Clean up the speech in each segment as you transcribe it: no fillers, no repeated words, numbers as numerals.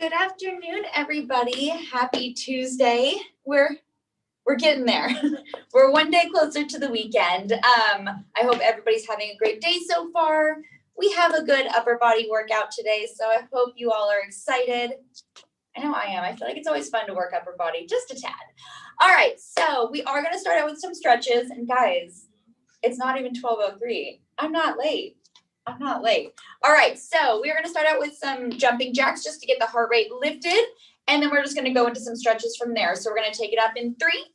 Good afternoon, everybody. Happy Tuesday. We're getting there. We're one day closer to the weekend. I hope everybody's having a great day so far. We have a good upper body workout today, so I hope you all are excited. I know I am. I feel like it's always fun to work upper body, just a tad. All right, so we are going to start out with some stretches. And guys, it's not even 12:03. I'm not late. All right, so we're going to start out with some jumping jacks just to get the heart rate lifted. And then we're just going to go into some stretches from there. So we're going to take it up in 3,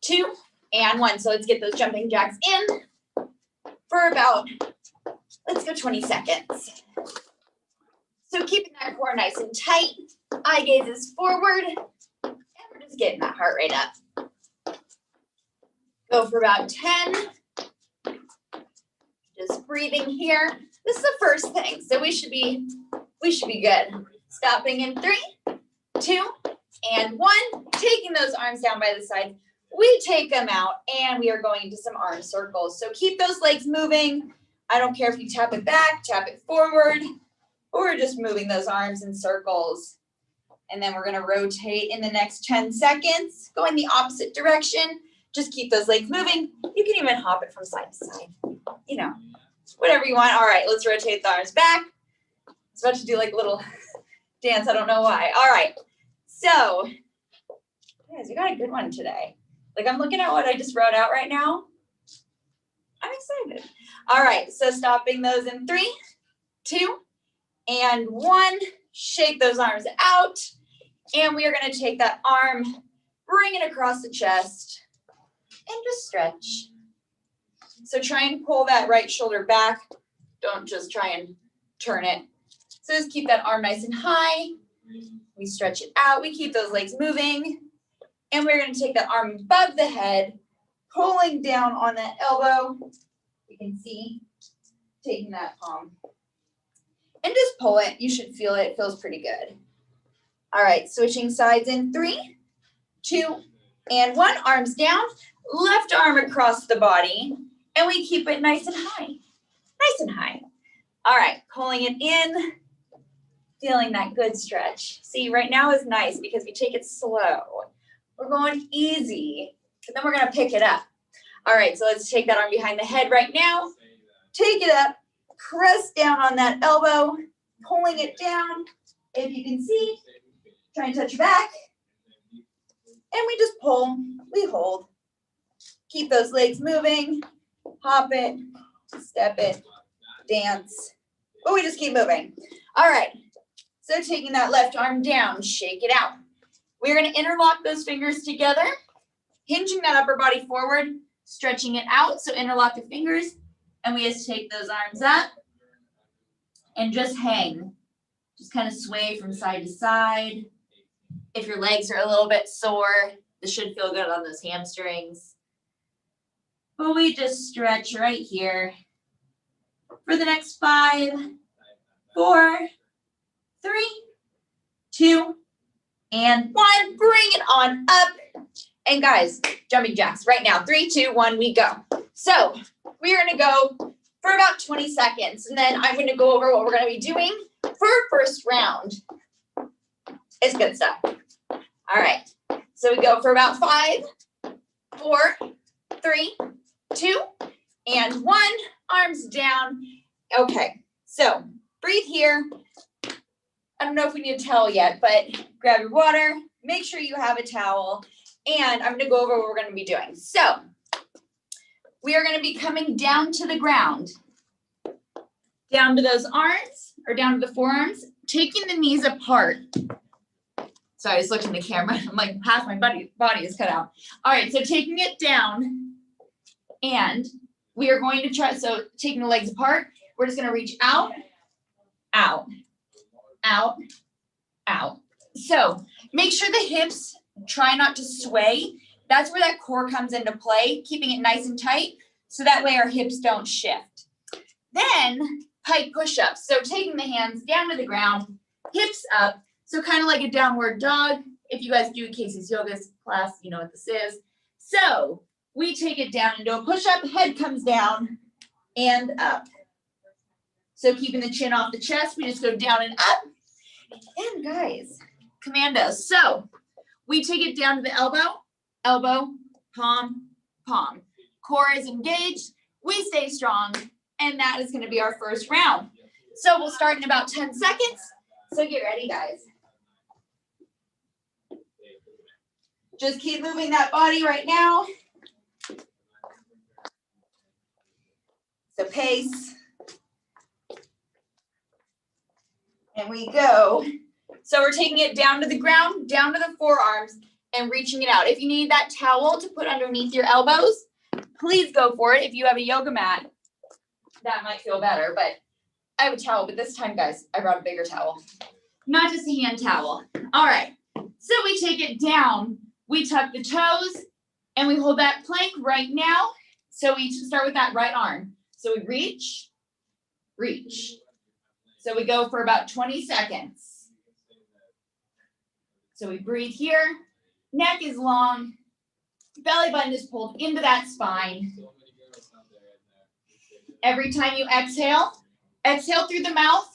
2, and 1. So let's get those jumping jacks in for about, let's go 20 seconds. So keeping that core nice and tight. Eye gaze is forward. And we're just getting that heart rate up. Go for about 10. Just breathing here. This is the first thing, so we should be good. Stopping in 3, 2, and 1. Taking those arms down by the side. We take them out, and we are going into some arm circles. So keep those legs moving. I don't care if you tap it back, tap it forward, or we're just moving those arms in circles. And then we're going to rotate in the next 10 seconds, go in the opposite direction. Just keep those legs moving. You can even hop it from side to side, you know, whatever you want. All right, let's rotate the arms back. I was about to do like a little dance. I don't know why. All right, so guys, we got a good one today. Like I'm looking at what I just wrote out right now. I'm excited. All right, so stopping those in 3, 2, and 1. Shake those arms out. And we are going to take that arm, bring it across the chest, and just stretch. So try and pull that right shoulder back. Don't just try and turn it. So just keep that arm nice and high. We stretch it out. We keep those legs moving. And we're going to take that arm above the head, pulling down on that elbow. You can see, taking that palm. And just pull it. You should feel it. It feels pretty good. All right, switching sides in 3, 2, and 1. Arms down. Left arm across the body, and we keep it nice and high. Nice and high. All right, pulling it in, feeling that good stretch. See, right now is nice because we take it slow. We're going easy, but then we're going to pick it up. All right, so let's take that arm behind the head right now. Take it up, press down on that elbow, pulling it down. If you can see, try and touch your back. And we just pull, we hold. Keep those legs moving, hop it, step it, dance. But we just keep moving. All right, so taking that left arm down, shake it out. We're going to interlock those fingers together, hinging that upper body forward, stretching it out. So interlock the fingers, and we just take those arms up and just hang. Just kind of sway from side to side. If your legs are a little bit sore, this should feel good on those hamstrings. But we just stretch right here for the next 5, 4, 3, 2, and 1. Bring it on up. And guys, jumping jacks right now. 3, 2, 1, we go. So we're going to go for about 20 seconds. And then I'm going to go over what we're going to be doing for our first round. It's good stuff. All right. So we go for about 5, 4, 3, 2, and 1. Arms down. Okay, so breathe here. I don't know if we need a towel yet, but grab your water. Make sure you have a towel. And I'm going to go over what we're going to be doing. So we are going to be coming down to the ground. Down to those arms, or down to the forearms. Taking the knees apart. Sorry, I just looked in the camera. I'm like, half my body is cut out. All right, so taking it down. And we are going to try, so taking the legs apart, we're just going to reach out, out, out, out. So make sure the hips try not to sway. That's where that core comes into play, keeping it nice and tight, so that way our hips don't shift. Then pike push-ups. So taking the hands down to the ground, hips up, so kind of like a downward dog. If you guys do Casey's yoga class, you know what this is. So we take it down into a push-up, head comes down and up. So keeping the chin off the chest, we just go down and up. And guys, commandos. So we take it down to the elbow, elbow, palm, palm. Core is engaged. We stay strong. And that is going to be our first round. So we'll start in about 10 seconds. So get ready, guys. Just keep moving that body right now. So pace. And we go. So we're taking it down to the ground, down to the forearms, and reaching it out. If you need that towel to put underneath your elbows, please go for it. If you have a yoga mat, that might feel better. But I have a towel, but this time, guys, I brought a bigger towel. Not just a hand towel. All right. So we take it down. We tuck the toes, and we hold that plank right now. So we start with that right arm. So we reach, reach. So we go for about 20 seconds. So we breathe here. Neck is long. Belly button is pulled into that spine. Every time you exhale, exhale through the mouth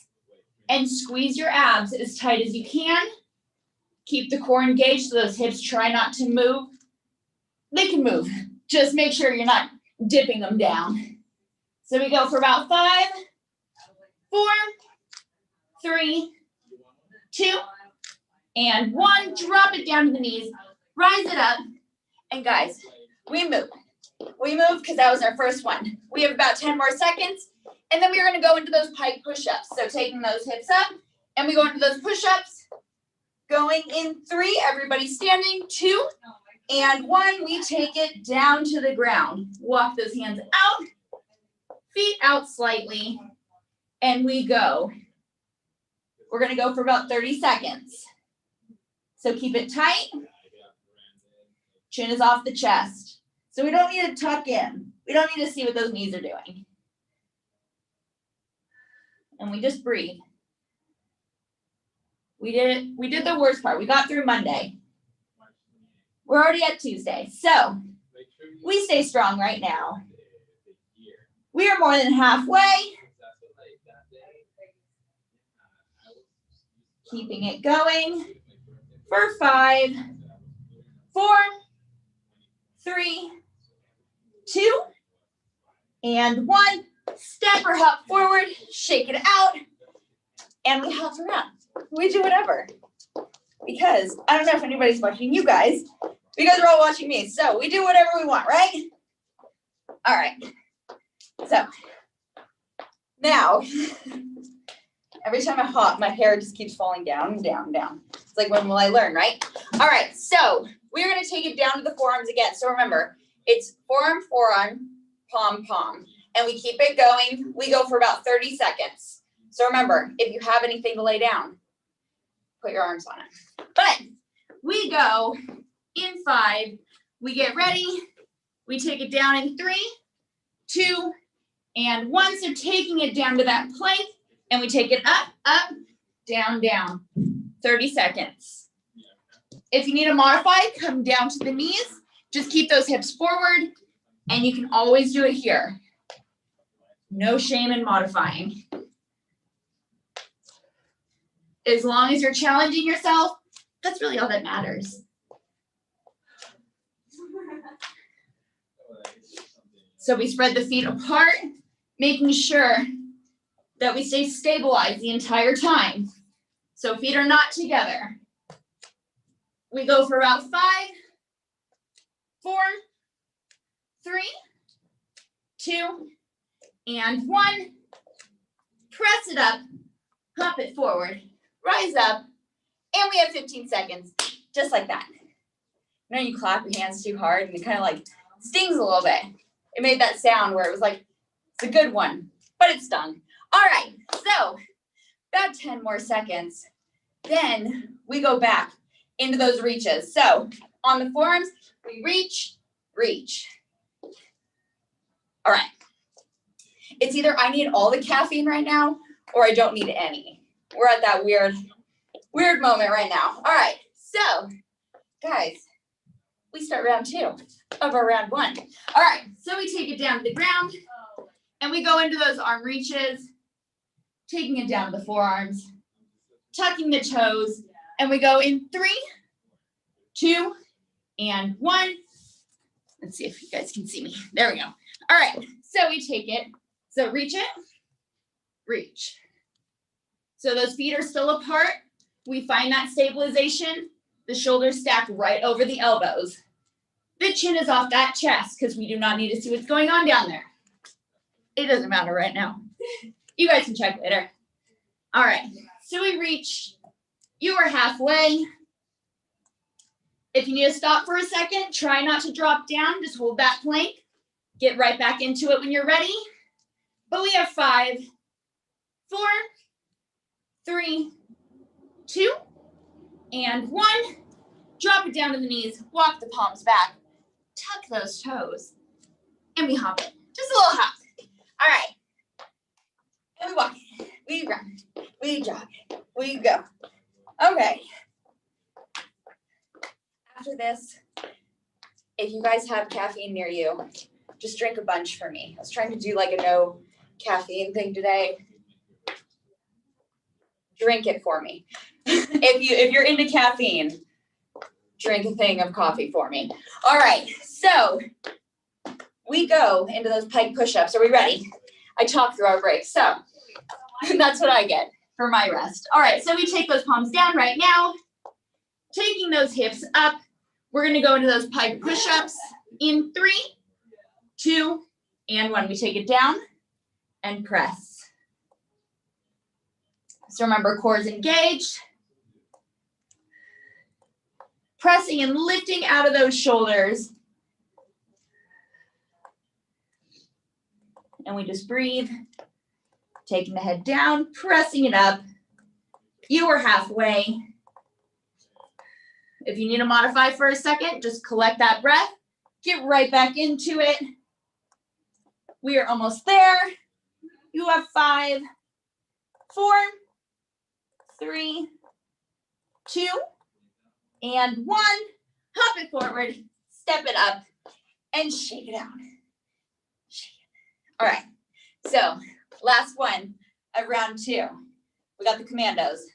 and squeeze your abs as tight as you can. Keep the core engaged so those hips try not to move. They can move. Just make sure you're not dipping them down. So we go for about 5, 4, 3, 2, and 1. Drop it down to the knees. Rise it up. And guys, we move. We move because that was our first one. We have about 10 more seconds. And then we're going to go into those pike push-ups. So taking those hips up. And we go into those push-ups. Going in 3. Everybody standing. 2 and 1. We take it down to the ground. Walk those hands out. Feet out slightly. And we go. We're going to go for about 30 seconds. So keep it tight. Chin is off the chest. So we don't need to tuck in. We don't need to see what those knees are doing. And we just breathe. We did the worst part. We got through Monday. We're already at Tuesday. So we stay strong right now. We are more than halfway. Keeping it going for 5, 4, 3, 2, and 1. Step or hop forward, shake it out, and we hop around. We do whatever. Because I don't know if anybody's watching you guys. You guys are all watching me. So we do whatever we want, right? All right. So now, every time I hop, my hair just keeps falling down, down, down. It's like, when will I learn, right? All right, so we're going to take it down to the forearms again. So remember, it's forearm, forearm, palm, palm. And we keep it going. We go for about 30 seconds. So remember, if you have anything to lay down, put your arms on it. But we go in 5. We get ready. We take it down in 3, 2, and 1. So taking it down to that plank. And we take it up, up, down, down. 30 seconds. If you need to modify, come down to the knees. Just keep those hips forward. And you can always do it here. No shame in modifying. As long as you're challenging yourself, that's really all that matters. So we spread the feet apart, making sure that we stay stabilized the entire time. So feet are not together. We go for about 5, 4, 3, 2, and 1. Press it up, hop it forward, rise up, and we have 15 seconds, just like that. You know, you clap your hands too hard and it kind of like stings a little bit. It made that sound where it was like, it's a good one, but it stung. All right, so about 10 more seconds. Then we go back into those reaches. So on the forearms, we reach, reach. All right. It's either I need all the caffeine right now or I don't need any. We're at that weird moment right now. All right, so guys, we start round 2 of our round 1. All right, so we take it down to the ground and we go into those arm reaches, taking it down to the forearms. tucking the toes, and we go in 3, 2, and 1. Let's see if you guys can see me. There we go. All right, so we take it. So reach it, reach. So those feet are still apart. We find that stabilization. The shoulders stacked right over the elbows. The chin is off that chest because we do not need to see what's going on down there. It doesn't matter right now. You guys can check later. All right, so we reach. You are halfway. If you need to stop for a second, try not to drop down. Just hold that plank. Get right back into it when you're ready. But we have 5, 4, 3, 2, and 1. Drop it down to the knees. Walk the palms back. Tuck those toes. And we hop it. Just a little hop. All right. And we walk. We run. We jog. We go. Okay. After this, if you guys have caffeine near you, just drink a bunch for me. I was trying to do like a no caffeine thing today. Drink it for me. If you're into caffeine, drink a thing of coffee for me. All right, so we go into those pike push-ups. Are we ready? I talk through our break, so that's what I get for my rest. All right, so we take those palms down right now, taking those hips up. We're gonna go into those pike push-ups in 3, 2, and 1. We take it down and press. So remember, core is engaged. Pressing and lifting out of those shoulders. And we just breathe. Taking the head down, pressing it up. You are halfway. If you need to modify for a second, just collect that breath. Get right back into it. We are almost there. You have 5, 4, 3, 2, and 1. Hop it forward, step it up, and shake it out. Shake it. All right, so last one of round 2. We got the commandos.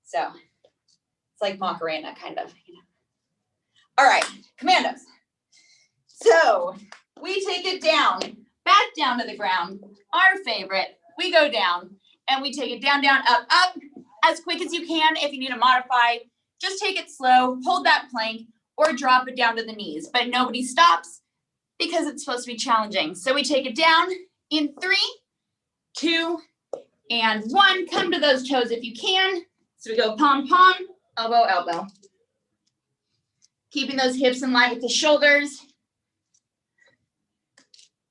So it's like Macarena, kind of. All right, commandos. So we take it down, back down to the ground. Our favorite. We go down, and we take it down, down, up, up, as quick as you can. If you need to modify, just take it slow, hold that plank, or drop it down to the knees. But nobody stops because it's supposed to be challenging. So we take it down in 3, 2, and 1. Come to those toes if you can. So we go palm, palm, elbow, elbow. Keeping those hips in line with the shoulders.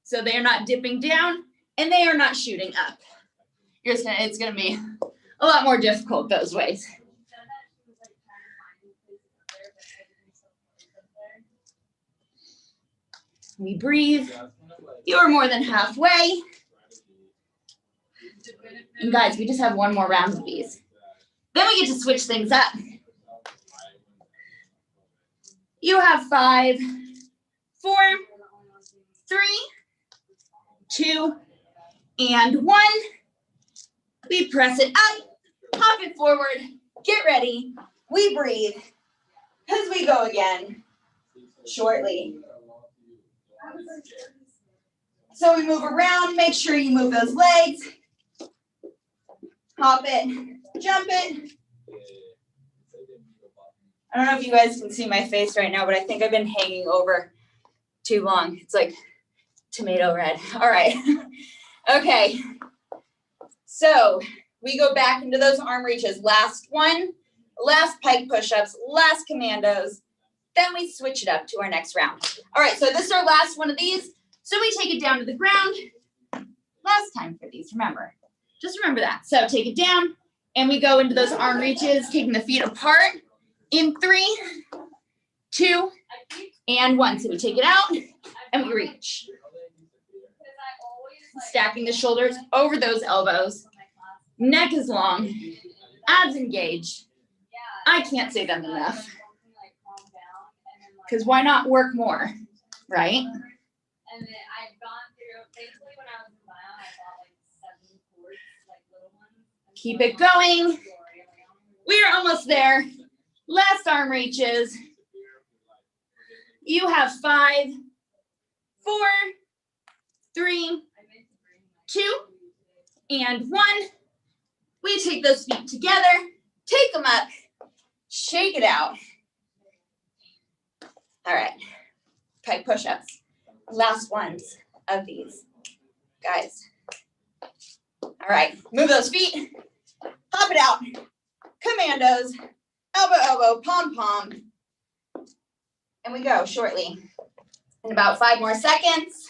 So they are not dipping down and they are not shooting up. It's gonna be a lot more difficult those ways. We breathe. You are more than halfway. And guys, we just have one more round of these. Then we get to switch things up. You have 5, 4, 3, 2, and 1. We press it up, hop it forward, get ready. We breathe as we go again shortly. So we move around, make sure you move those legs. Hop it, jump it. I don't know if you guys can see my face right now, but I think I've been hanging over too long. It's like tomato red. All right. Okay. So we go back into those arm reaches. Last one, last pike push-ups, last commandos. Then we switch it up to our next round. All right, so this is our last one of these. So we take it down to the ground. Last time for these, remember. Just remember that. So take it down, and we go into those arm reaches, taking the feet apart in 3, 2, and 1. So we take it out, and we reach. Stacking the shoulders over those elbows. Neck is long. Abs engaged. I can't say them enough. Because why not work more, right? And then I've gone through, basically when I was in Zion, I bought like 7 cords, like little ones. Keep it going. We're almost there. Last arm reaches. You have 5, 4, 3, 2, and 1. We take those feet together, take them up, shake it out. All right, pike push-ups. Last ones of these, guys. All right, move those feet, hop it out, commandos, elbow, elbow, pom, pom. And we go shortly. In about 5 more seconds,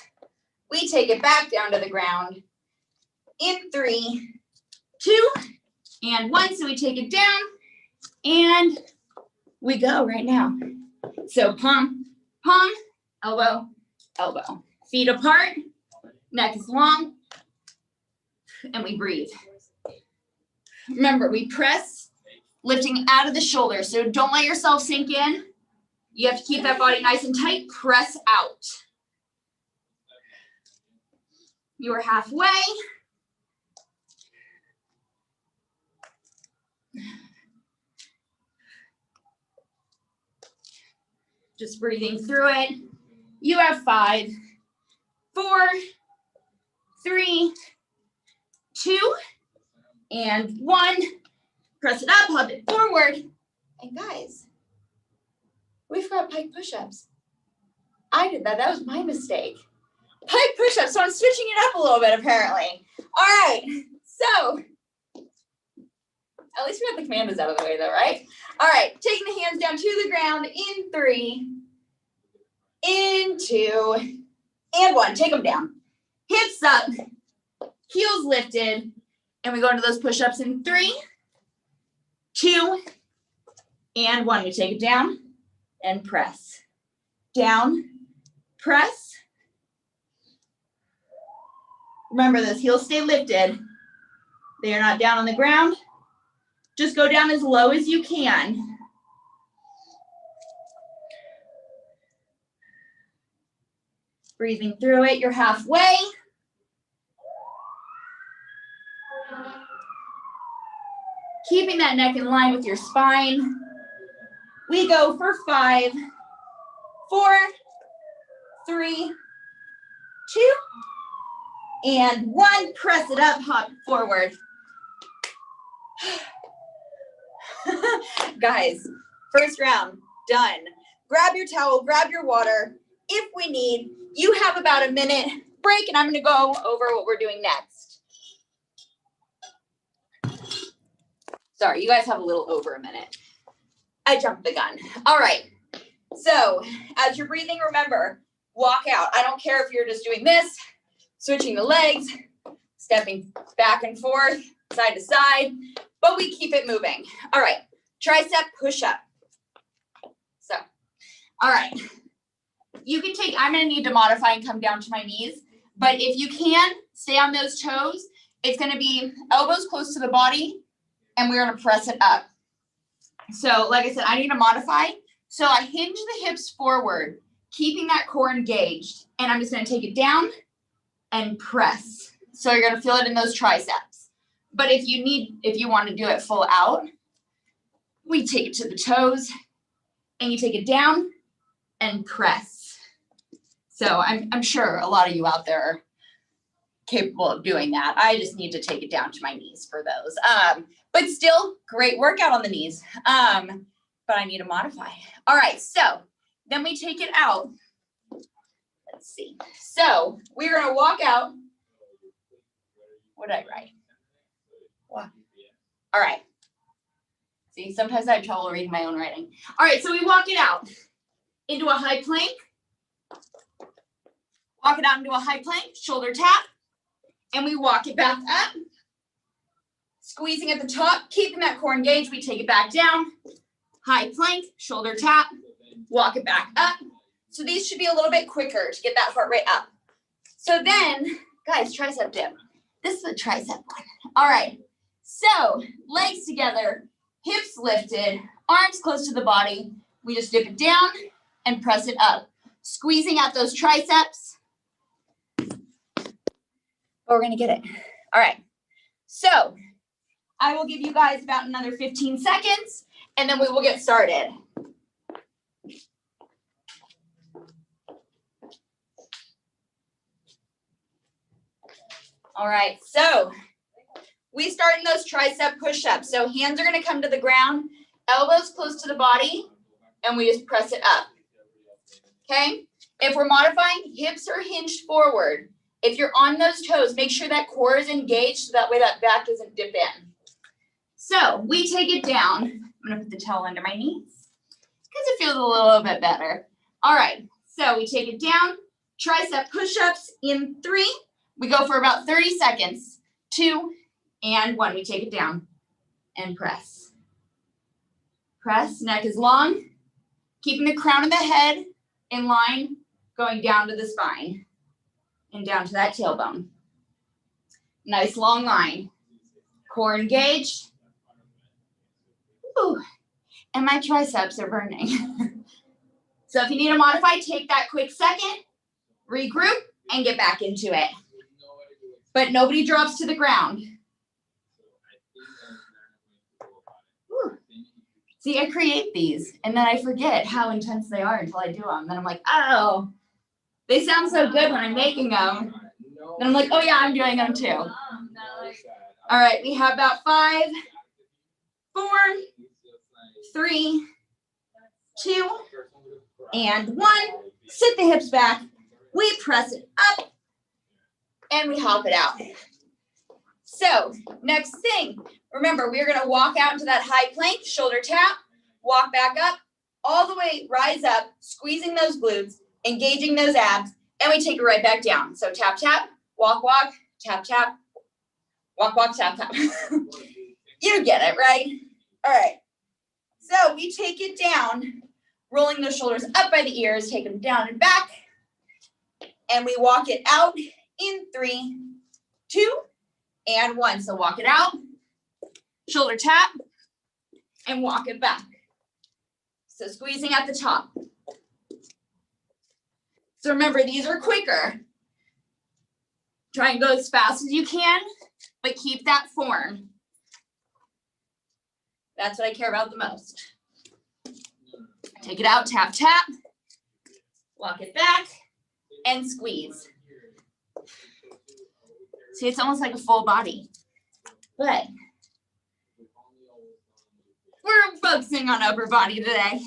we take it back down to the ground. In 3, 2, and 1. So we take it down and we go right now. So palm, palm, elbow, elbow. Feet apart, neck is long, and we breathe. Remember, we press, lifting out of the shoulder. So don't let yourself sink in. You have to keep that body nice and tight. Press out. You are halfway. Just breathing through it. You have 5, 4, 3, 2, and 1. Press it up, hug it forward. And guys, we've got pike push-ups. I did that. That was my mistake. Pike push-ups. So I'm switching it up a little bit, apparently. All right. So at least we got the commandos out of the way, though, right? All right. Taking the hands down to the ground in 3, in 2, and 1. Take them down. Hips up, heels lifted, and we go into those push-ups in 3, 2, and 1. We take it down and press. Down, press. Remember, those heels stay lifted. They are not down on the ground. Just go down as low as you can. Breathing through it, you're halfway. Keeping that neck in line with your spine. We go for 5, 4, 3, 2, and 1. Press it up, hop forward. Guys, first round, done. Grab your towel, grab your water. If we need, you have about a minute break, and I'm gonna go over what we're doing next. Sorry, you guys have a little over a minute. I jumped the gun. All right, so as you're breathing, remember, walk out. I don't care if you're just doing this, switching the legs, stepping back and forth, side to side, but we keep it moving. All right, tricep push-up. So, all right. You can take, I'm gonna need to modify and come down to my knees, but if you can, stay on those toes. It's gonna be elbows close to the body, and we're gonna press it up. So, like I said, I need to modify. So I hinge the hips forward, keeping that core engaged, and I'm just gonna take it down and press. So you're gonna feel it in those triceps. But if you want to do it full out, we take it to the toes, and you take it down and press. So I'm sure a lot of you out there are capable of doing that. I just need to take it down to my knees for those. But still, great workout on the knees. But I need to modify. All right, so then we take it out. Let's see. So we're gonna walk out. What did I write? What? All right. See, sometimes I have trouble reading my own writing. All right, so we walk it out into a high plank. Walk it out into a high plank, shoulder tap, and we walk it back up. Squeezing at the top, keeping that core engaged, we take it back down. High plank, shoulder tap, walk it back up. So these should be a little bit quicker to get that heart rate up. So then, guys, tricep dip. This is the tricep one. All right, so legs together, hips lifted, arms close to the body. We just dip it down and press it up. Squeezing out those triceps. But we're gonna get it. All right, so I will give you guys about another 15 seconds, and then we will get started. All right, so we start in those tricep push-ups. So hands are gonna come to the ground, elbows close to the body, and we just press it up, okay? If we're modifying, hips are hinged forward. If you're on those toes, make sure that core is engaged so that way that back doesn't dip in. So we take it down. I'm gonna put the towel under my knees because it feels a little bit better. All right, so we take it down, tricep push-ups in 3. We go for about 30 seconds. 2 and 1. We take it down and press. Press, neck is long, keeping the crown of the head in line, going down to the spine and down to that tailbone. Nice long line. Core engaged. Ooh, and my triceps are burning. So if you need to modify, take that quick second, regroup, and get back into it. But nobody drops to the ground. Whew. See, I create these, and then I forget how intense they are until I do them. Then I'm like, oh, they sound so good when I'm making them. Then I'm like, oh yeah, I'm doing them too. All right, we have about 5, 4, 3, 2, and 1. Sit the hips back. We press it up, and we hop it out. So next thing, remember, we're going to walk out into that high plank, shoulder tap, walk back up, all the way, rise up, squeezing those glutes, engaging those abs, and we take it right back down. So tap, tap, walk, walk, tap, tap, walk, walk, tap, tap. You get it, right? All right. So we take it down, rolling those shoulders up by the ears, take them down and back, and we walk it out in 3, 2, and 1. So walk it out, shoulder tap, and walk it back. So squeezing at the top. So remember, these are quicker. Try and go as fast as you can, but keep that form. That's what I care about the most. Take it out, tap, tap, walk it back, and squeeze. See, it's almost like a full body, but we're focusing on upper body today.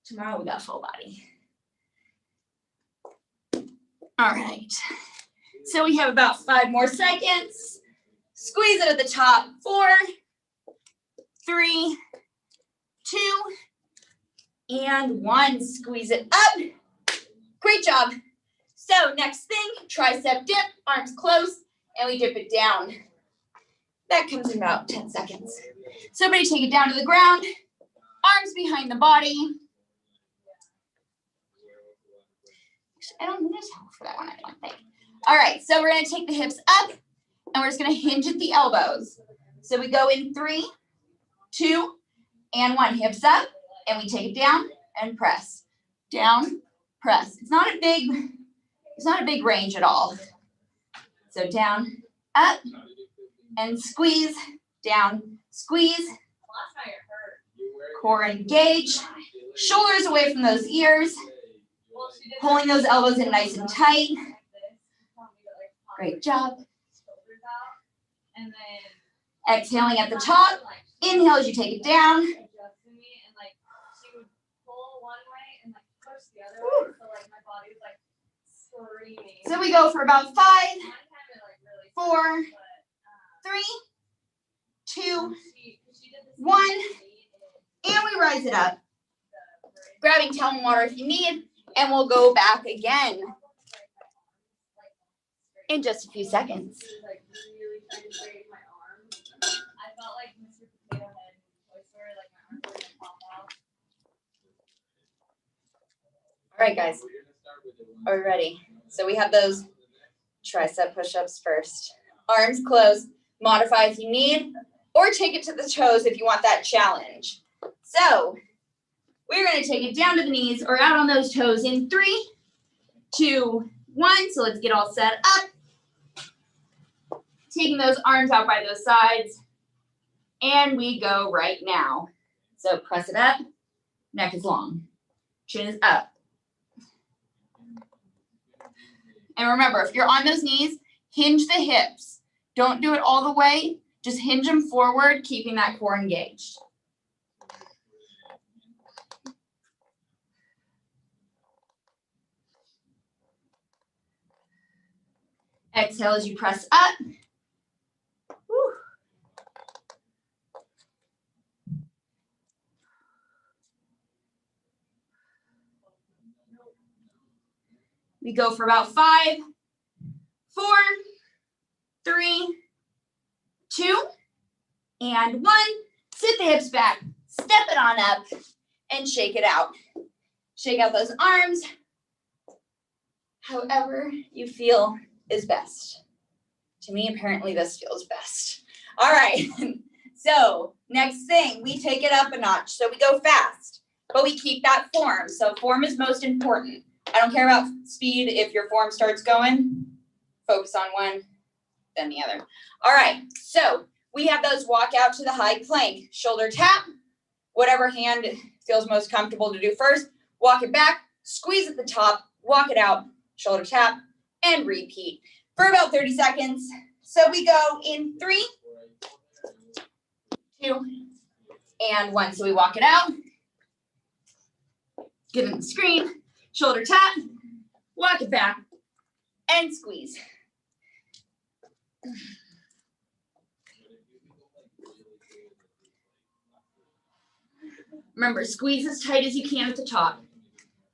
Tomorrow we got full body. All right, so we have about 5 more seconds. Squeeze it at the top. 4, 3, 2, and 1. Squeeze it up. Great job. So next thing, tricep dip, arms close, and we dip it down. That comes in about 10 seconds. So everybody take it down to the ground, arms behind the body. Actually, I don't need a towel for that one, I don't think. All right, so we're gonna take the hips up, and we're just gonna hinge at the elbows. So we go in 3, 2, and 1. Hips up, and we take it down and press. Down, press. It's not a big range at all. So down, up, and squeeze, down, squeeze. Core engage. Shoulders away from those ears. Pulling those elbows in nice and tight. Great job. Exhaling at the top. Inhale as you take it down. So we go for about 5, 4, 3, 2, 1, and we rise it up. Grabbing towel and water if you need, and we'll go back again in just a few seconds. All right, guys, are we ready? So we have those tricep push-ups first. Arms closed, modify if you need, or take it to the toes if you want that challenge. So we're gonna take it down to the knees or out on those toes in 3, 2, 1. So let's get all set up. taking those arms out by those sides, and we go right now. So press it up, neck is long, chin is up. And remember, if you're on those knees, hinge the hips. Don't do it all the way, just hinge them forward, keeping that core engaged. Exhale as you press up. Whew. We go for about 5, 4, 3, 2, and 1. Sit the hips back, step it on up, and shake it out. Shake out those arms, however you feel is best. To me, apparently this feels best. All right, so next thing, we take it up a notch. So we go fast, but we keep that form. So form is most important. I don't care about speed. If your form starts going, focus on one, then the other. All right, so we have those walk out to the high plank. Shoulder tap, whatever hand feels most comfortable to do first. Walk it back, squeeze at the top, walk it out, shoulder tap, and repeat for about 30 seconds. So we go in 3, 2, and 1. So we walk it out, get in the screen, shoulder tap, walk it back, and squeeze. Remember, squeeze as tight as you can at the top,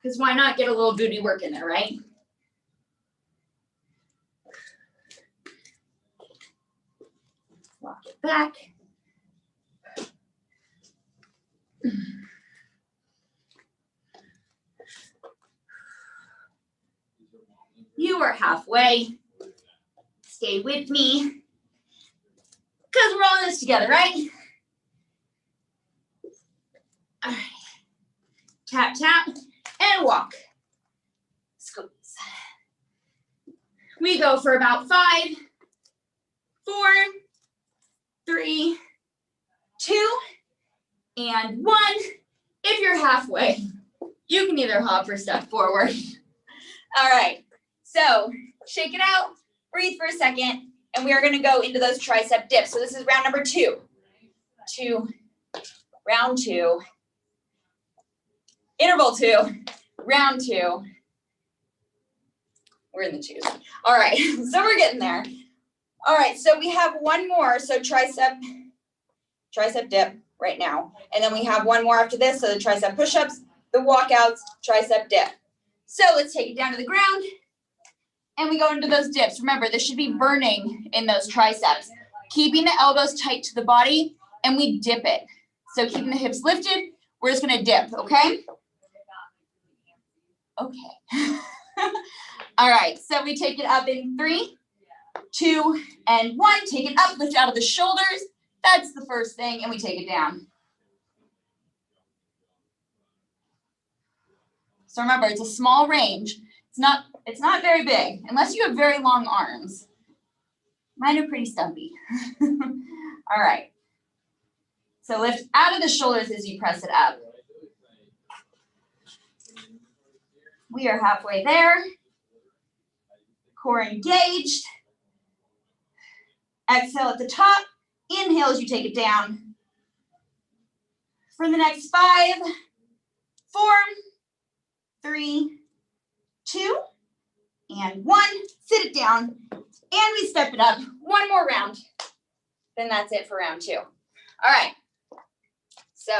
because why not get a little booty work in there, right? Walk it back. You are halfway. Stay with me, because we're all in this together, right? All right. Tap, tap, and walk. Squeeze. We go for about 5, 4, 3, 2, and 1. If you're halfway, you can either hop or step forward. All right, so shake it out, breathe for a second, and we are gonna go into those tricep dips. So this is round number 2. Round 2. Interval 2, round 2. We're in the 2s. All right, so we're getting there. All right, so we have one more. So tricep dip right now. And then we have one more after this. So the tricep push-ups, the walkouts, tricep dip. So let's take it down to the ground. And we go into those dips. Remember, this should be burning in those triceps. Keeping the elbows tight to the body, and we dip it. So keeping the hips lifted, we're just gonna dip, okay? Okay. All right, so we take it up in 3, 2, and 1. Take it up, lift out of the shoulders. That's the first thing, and we take it down. So remember, it's a small range. It's not very big, unless you have very long arms. Mine are pretty stumpy. All right. So lift out of the shoulders as you press it up. We are halfway there. Core engaged. Exhale at the top. Inhale as you take it down. For the next 5, 4, 3, 2, and 1. Sit it down. And we step it up. One more round. Then that's it for round 2. All right. So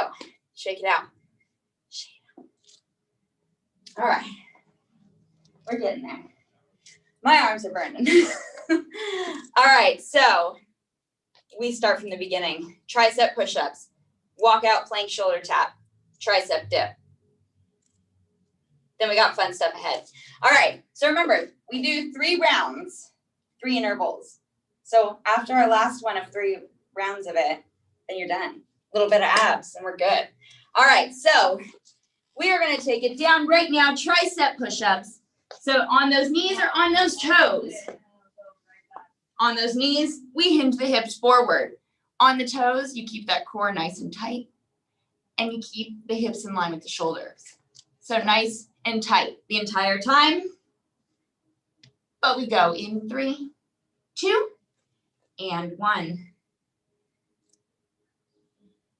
shake it out. Shake it out. All right. We're getting there. My arms are burning. All right, so we start from the beginning. Tricep push-ups, walk out, plank, shoulder tap, tricep dip. Then we got fun stuff ahead. All right, so remember, we do 3 rounds, 3 intervals. So after our last one of 3 rounds of it, then you're done. A little bit of abs and we're good. All right, so we are gonna take it down right now, tricep push-ups. So on those knees or on those toes. On those knees, we hinge the hips forward. On the toes, you keep that core nice and tight, and you keep the hips in line with the shoulders. So nice and tight the entire time. But we go in 3, 2, and 1.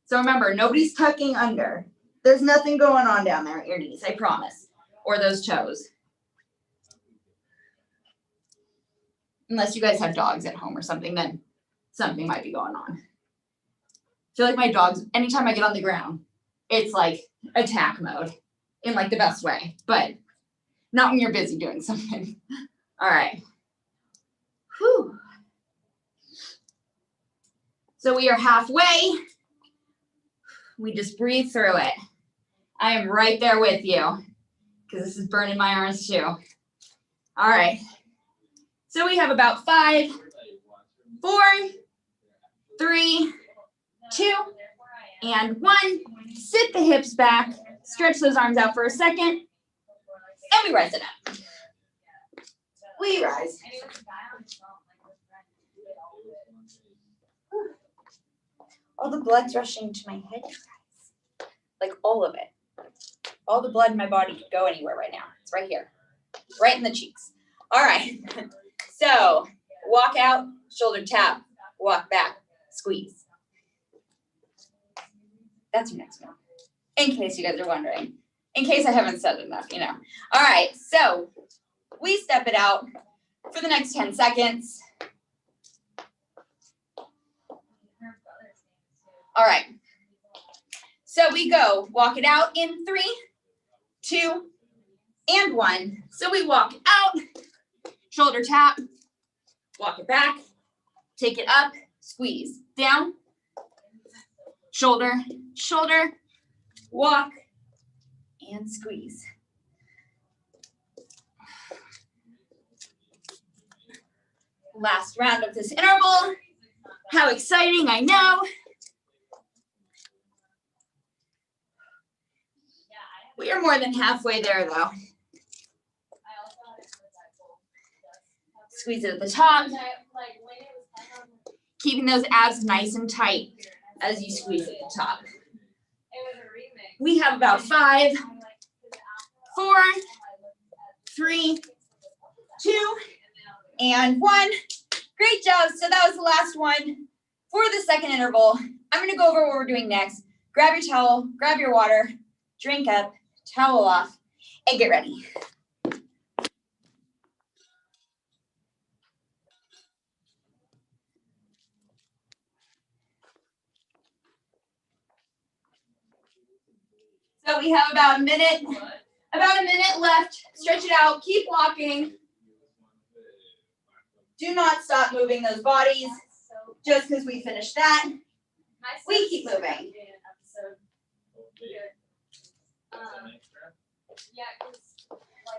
So remember, nobody's tucking under. There's nothing going on down there at your knees, I promise, or those toes. Unless you guys have dogs at home or something, then something might be going on. I feel like my dogs, anytime I get on the ground, it's like attack mode in like the best way, but not when you're busy doing something. All right. Whew. So we are halfway. We just breathe through it. I am right there with you because this is burning my arms too. All right. So we have about 5, 4, 3, 2, and 1. Sit the hips back, stretch those arms out for a second, and we rise it up. We rise. All the blood's rushing to my head, guys. Like all of it. All the blood in my body could go anywhere right now. It's right here, right in the cheeks. All right. So walk out, shoulder tap, walk back, squeeze. That's your next one. In case you guys are wondering. In case I haven't said enough, you know. All right, so we step it out for the next 10 seconds. All right. So we go, walk it out in 3, 2, and 1. So we walk out, shoulder tap, walk it back, take it up, squeeze, down, shoulder, shoulder, walk, and squeeze. Last round of this interval. How exciting, I know. We are more than halfway there though. Squeeze it at the top. Keeping those abs nice and tight as you squeeze at the top. We have about 5, 4, 3, 2, and 1. Great job. So that was the last one for the second interval. I'm going to go over what we're doing next. Grab your towel, grab your water, drink up, towel off, and get ready. So we have about a minute left. Stretch it out, keep walking. Do not stop moving those bodies just because we finished that. We keep moving.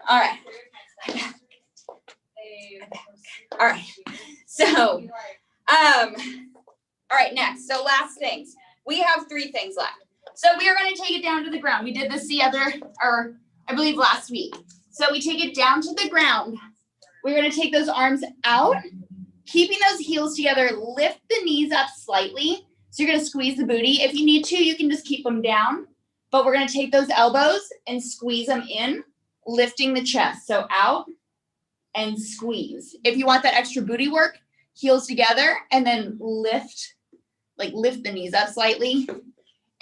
All right. All right. So, all right, next. So last things. We have 3 things left. So we are going to take it down to the ground. We did this I believe last week. So we take it down to the ground. We're going to take those arms out, keeping those heels together, lift the knees up slightly. So you're going to squeeze the booty. If you need to, you can just keep them down, but we're going to take those elbows and squeeze them in, lifting the chest. So out and squeeze. If you want that extra booty work, heels together and then lift the knees up slightly,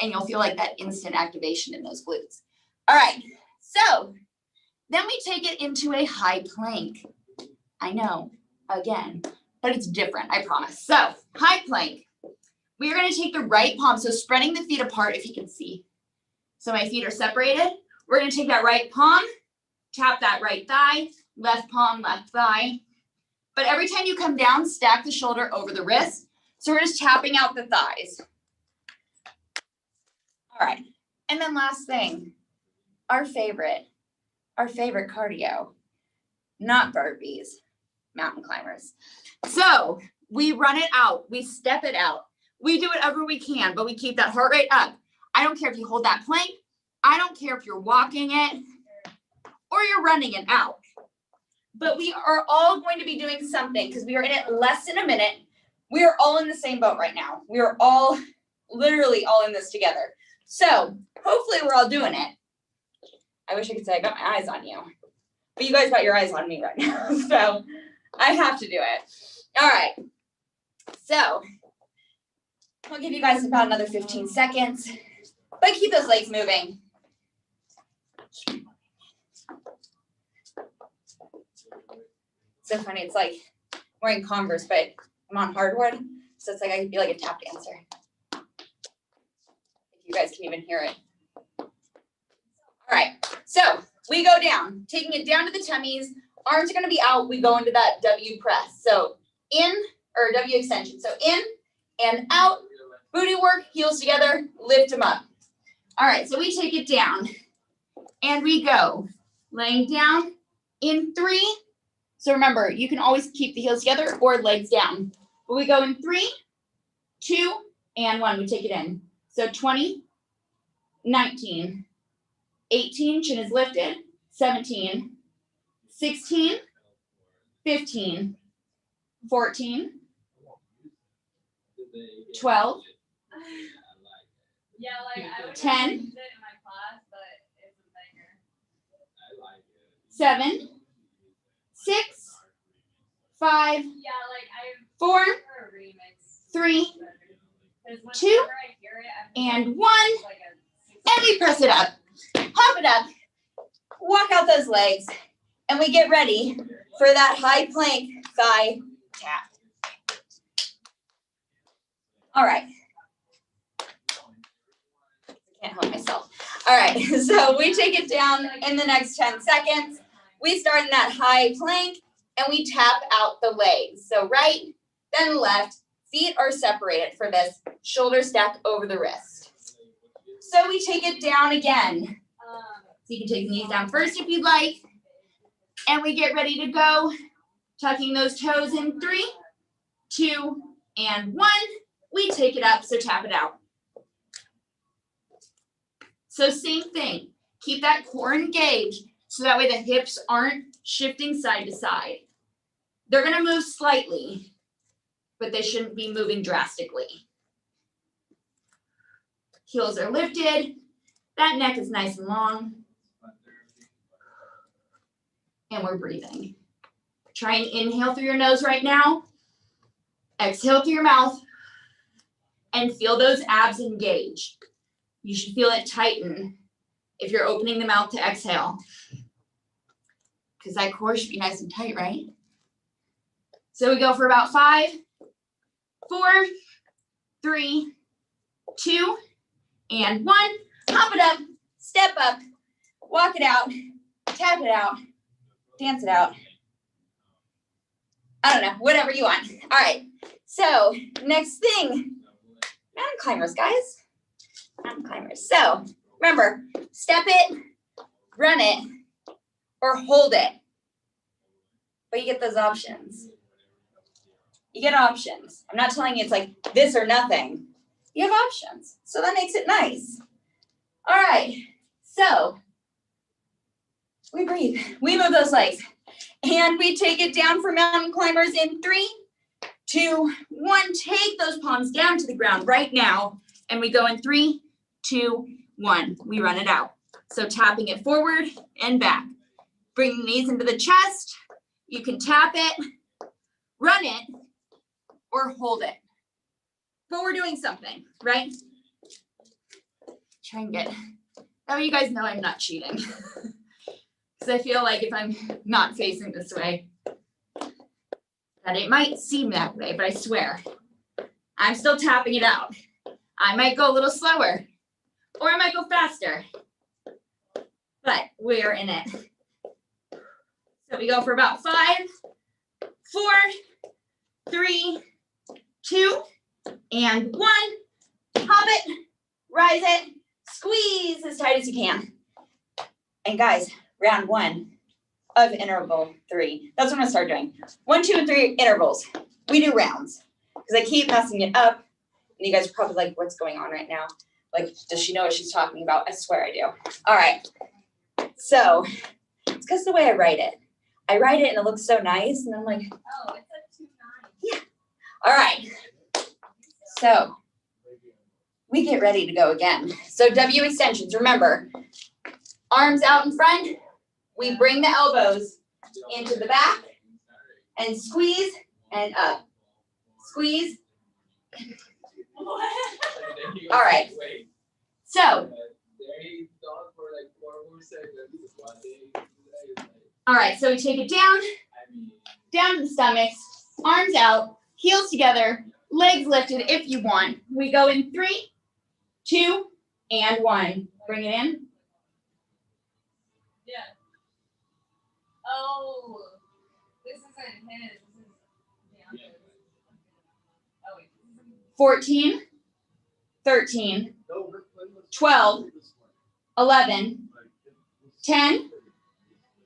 and you'll feel like that instant activation in those glutes. All right, so then we take it into a high plank. I know, again, but it's different, I promise. So high plank, we are going to take the right palm, so spreading the feet apart if you can see. So my feet are separated. We're going to take that right palm, tap that right thigh, left palm, left thigh. But every time you come down, stack the shoulder over the wrist. So we're just tapping out the thighs. All right, and then last thing, our favorite cardio, not burpees, mountain climbers. So we run it out, we step it out, we do whatever we can, but we keep that heart rate up. I don't care if you hold that plank, I don't care if you're walking it or you're running it out. but we are all going to be doing something because we are in it less than a minute. We are all in the same boat right now. We are all literally all in this together. So hopefully we're all doing it. I wish I could say I got my eyes on you, but you guys got your eyes on me right now. So I have to do it. All right. So I'll give you guys about another 15 seconds, but keep those legs moving. So funny, it's like wearing Converse, but I'm on hardwood, so it's like I can be like a tap dancer. If you guys can even hear it. All right, so we go down, taking it down to the tummies. Arms are gonna be out. We go into that W press. So in, or W extension. So in and out, booty work, heels together, lift them up. All right, so we take it down and we go laying down in 3. So remember, you can always keep the heels together or legs down. But we go in 3, 2, and 1. We take it in. So 20, 19, 18, chin is lifted, 17, 16, 15, 14, 12, 10, 7, 6, 5, 4, 3, 2, and 1. And we press it up. Pop it up. Walk out those legs. And we get ready for that high plank thigh tap. All right. I can't help myself. All right. So we take it down in the next 10 seconds. We start in that high plank and we tap out the legs. So right, then left. Feet are separated for this. Shoulder stack over the wrist. So we take it down again. So you can take the knees down first if you'd like. And we get ready to go. Tucking those toes in 3, 2, and 1. We take it up, so tap it out. So same thing. Keep that core engaged so that way the hips aren't shifting side to side. They're going to move slightly, but they shouldn't be moving drastically. Heels are lifted. That neck is nice and long. And we're breathing. Try and inhale through your nose right now. Exhale through your mouth. And feel those abs engage. You should feel it tighten if you're opening the mouth to exhale. Because that core should be nice and tight, right? So we go for about 5, 4, 3, 2, and 1. Hop it up, step up, walk it out, tap it out, dance it out. I don't know, whatever you want. All right, so next thing, mountain climbers, guys. Mountain climbers. So remember, step it, run it, or hold it. But you get those options. You get options. I'm not telling you it's like this or nothing. You have options. So that makes it nice. All right. So we breathe. We move those legs. And we take it down for mountain climbers in 3, 2, 1. Take those palms down to the ground right now. And we go in 3, 2, 1. We run it out. So tapping it forward and back. Bring the knees into the chest. You can tap it, run it, or hold it. But we're doing something, right? Try and get, oh, you guys know I'm not cheating. Because I feel like if I'm not facing this way, that it might seem that way, but I swear, I'm still tapping it out. I might go a little slower, or I might go faster, but we're in it. So we go for about 5, 4, 3, 2, and 1. Hop it, rise it, squeeze as tight as you can. And guys, round 1 of interval 3. That's what I'm gonna start doing. 1, 2, and 3 intervals. We do rounds because I keep messing it up. And you guys are probably like, what's going on right now? Like, does she know what she's talking about? I swear I do. All right. So it's because the way I write it. I write it and it looks so nice, and I'm like, oh, it's a 2-9. Yeah. All right. So we get ready to go again. So W extensions, remember, arms out in front. We bring the elbows into the back and squeeze and up. Squeeze. All right. So. All right, so we take it down to the stomachs, arms out, heels together, legs lifted if you want. We go in 3, 2, and 1. Bring it in. Yeah. Oh, this isn't his. This is Bianca's. Oh, wait. 14, 13, 12, 11, 10,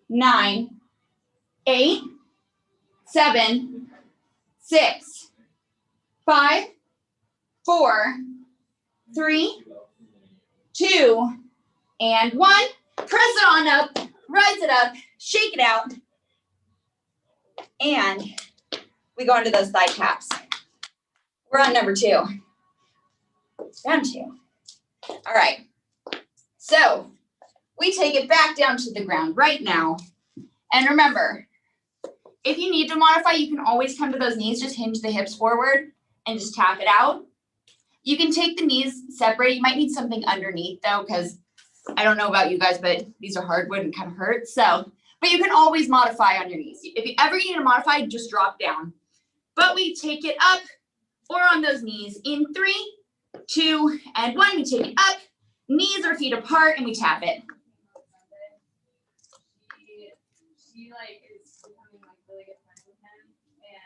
9, 8, 7, 6, 5, 4, 3, 2, and 1. Press it on up, rise it up, shake it out, and we go into those thigh taps. We're on number 2. Round 2. All right. So we take it back down to the ground right now. And remember, if you need to modify, you can always come to those knees, just hinge the hips forward and just tap it out. You can take the knees separate. You might need something underneath though, because I don't know about you guys, but these are hardwood and kind of hurt. So, but you can always modify on your knees. If you ever need to modify, just drop down. But we take it up or on those knees in 3, 2, and 1. We take it up, knees or feet apart, and we tap it. She like is becoming like really good friends with him, and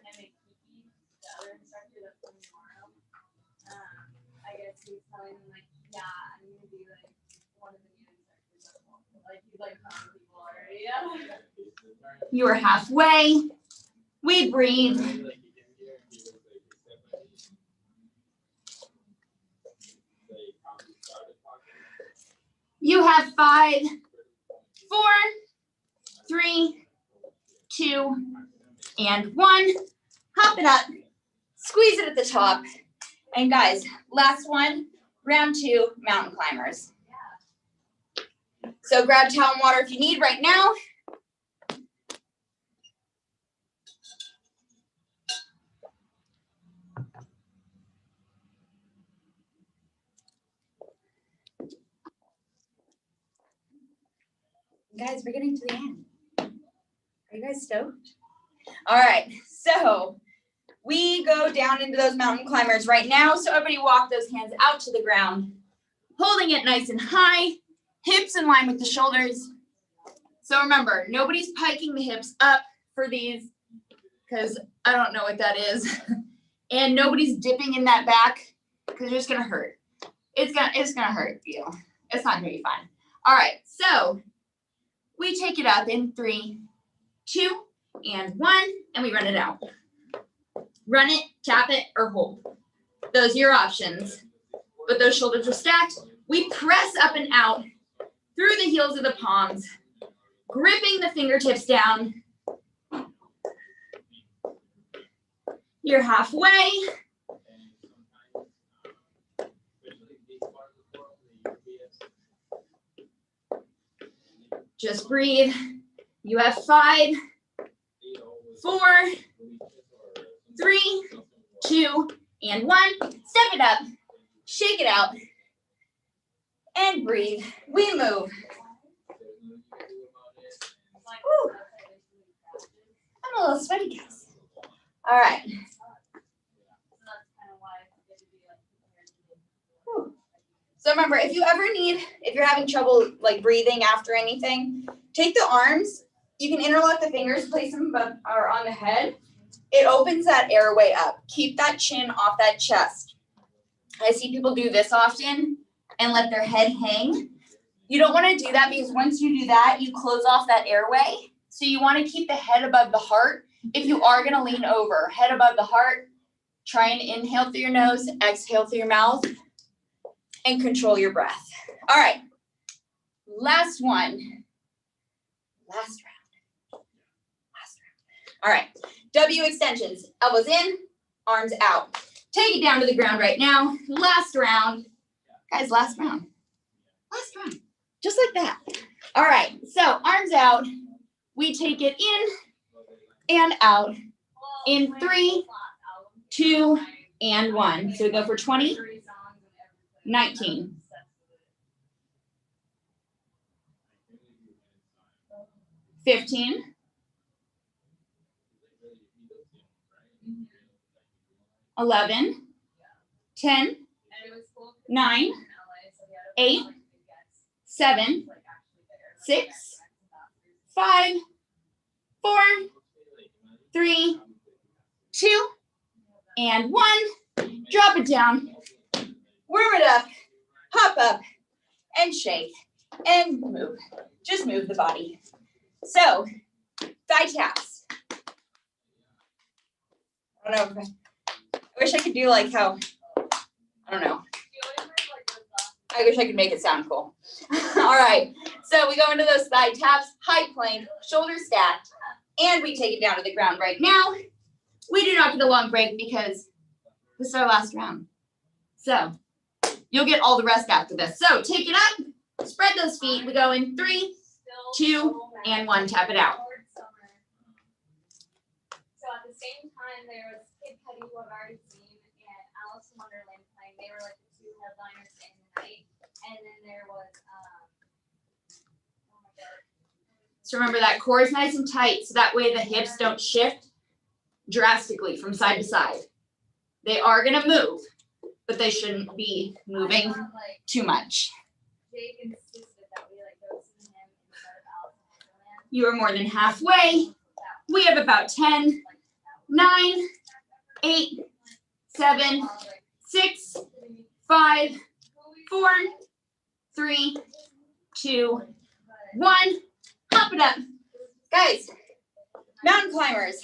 him and Kiki, the other instructor that's coming tomorrow. I guess he's telling him like, yeah, I'm gonna be like one of the new instructors. Like he's like telling people already. Yeah. You are halfway. We breathe. You have 5, 4, 3, 2, and 1. Hop it up. Squeeze it at the top. And guys, last one, round 2, mountain climbers. So grab towel and water if you need right now. Guys, we're getting to the end. Are you guys stoked? All right, so we go down into those mountain climbers right now. So everybody walk those hands out to the ground, holding it nice and high, hips in line with the shoulders. So remember, nobody's piking the hips up for these because I don't know what that is. And nobody's dipping in that back because it's just gonna hurt. It's gonna hurt you. It's not gonna be fun. All right, so we take it up in 3, 2, and 1, and we run it out. Run it, tap it, or hold. Those are your options. But those shoulders are stacked. We press up and out through the heels of the palms, gripping the fingertips down. You're halfway. Just breathe. You have 5, 4, 3, 2, and 1. Step it up, shake it out, and breathe. We move. Woo. I'm a little sweaty, guys. All right. Whew. So remember, if you're having trouble like breathing after anything, take the arms. You can interlock the fingers, place them above or on the head. It opens that airway up. Keep that chin off that chest. I see people do this often and let their head hang. You don't want to do that because once you do that, you close off that airway. So you want to keep the head above the heart. If you are going to lean over, head above the heart, try and inhale through your nose, exhale through your mouth, and control your breath. All right, last one. Last round. All right, W extensions, elbows in, arms out. Take it down to the ground right now. Last round. Guys, last round. Last round. Just like that. All right, so arms out. We take it in and out in 3, 2, and 1. So we go for 20, 19, 15, 11, 10, 9, 8, 7, 6, 5, 4, 3, 2, and 1. Drop it down. Warm it up. Hop up and shake and move. Just move the body. So, thigh taps. I don't know. I wish I could do like how, I don't know. I wish I could make it sound cool. All right, so we go into those thigh taps, high plank, shoulders stacked, and we take it down to the ground right now. We do not get a long break because this is our last round. So you'll get all the rest after this. So take it up, spread those feet. We go in 3, 2, and 1. Tap it out. So at the same time, there was Kid Cudi, who I've already seen, and Alice in Wonderland playing. They were like the 2 headliners in the night. And then there was, oh my God. So remember that core is nice and tight, so that way the hips don't shift drastically from side to side. They are gonna move, but they shouldn't be moving too much. Jake insisted that we like go see him instead of Alice in Wonderland. You are more than halfway. We have about 10, 9, 8, 7, 6, 5, 4, 3, 2, 1. Hop it up. Guys, mountain climbers.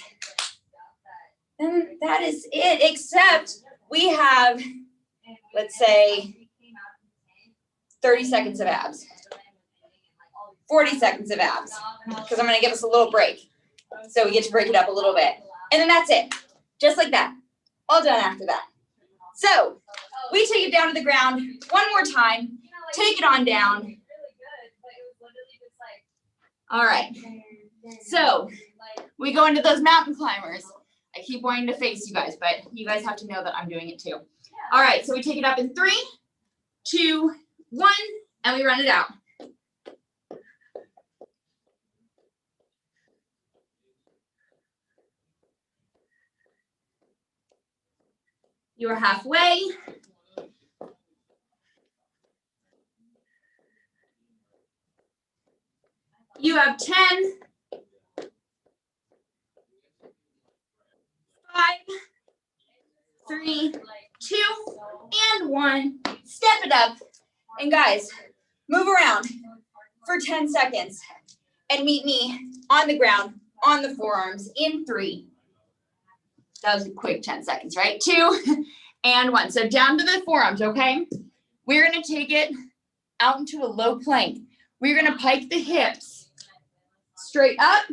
And that is it, except we have, let's say, 30 seconds of abs. 40 seconds of abs, because I'm going to give us a little break. So we get to break it up a little bit. And then that's it. Just like that. All done after that. So we take it down to the ground one more time. Take it on down. All right. So we go into those mountain climbers. I keep wanting to face you guys, but you guys have to know that I'm doing it too. All right. So we take it up in 3, 2, 1, and we run it out. You are halfway. You have 10, 5, 3, 2, and 1. Step it up. And guys, move around for 10 seconds and meet me on the ground, on the forearms in 3. That was a quick 10 seconds, right? 2 and 1. So down to the forearms, okay? We're going to take it out into a low plank. We're going to pike the hips straight up.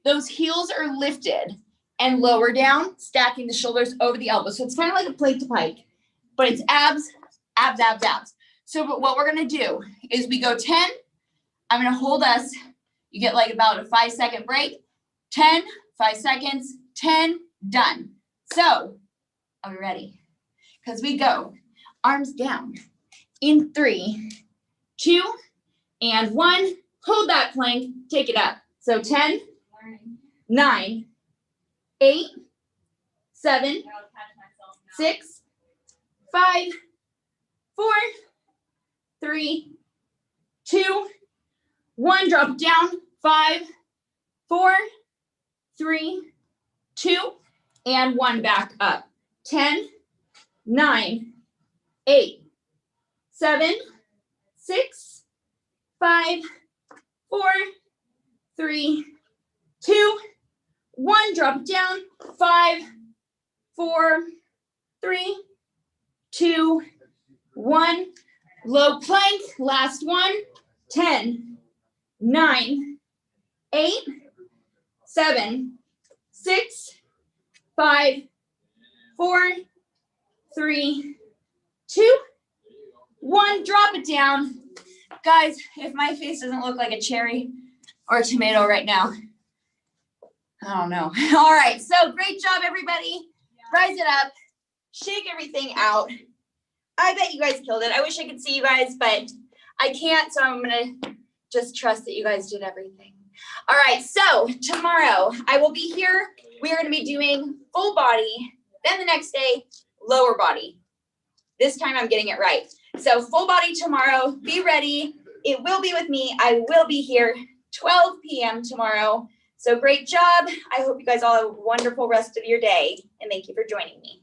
Those heels are lifted and lower down, stacking the shoulders over the elbows. So it's kind of like a plank to pike, but it's abs, abs, abs, abs. So but what we're going to do is we go 10. I'm going to hold us. You get like about a 5-second break. 10, 5 seconds, 10, done. So are we ready? Because we go arms down in 3, 2, and 1. Hold that plank, take it up. So 10, 9, 8, 7, 6, 5, 4, 3, 2, 1. Drop it down. 5, 4, 3, 2, and 1. Back up. 10, 9, 8, 7, 6, 5, 4, 3, 2, 1. Drop it down. 5, 4, 3, 2, 1. Low plank. Last one. 10, 9, 8, 7, 6, 5, 4, 3, 2, 1. Drop it down. Guys, if my face doesn't look like a cherry or a tomato right now, I don't know. All right, so great job, everybody. Rise it up. Shake everything out. I bet you guys killed it. I wish I could see you guys, but I can't, so I'm going to just trust that you guys did everything. All right, so tomorrow I will be here. We are going to be doing full body. Then the next day, lower body. This time I'm getting it right. So full body tomorrow. Be ready. It will be with me. I will be here 12 p.m. tomorrow. So great job. I hope you guys all have a wonderful rest of your day. And thank you for joining me.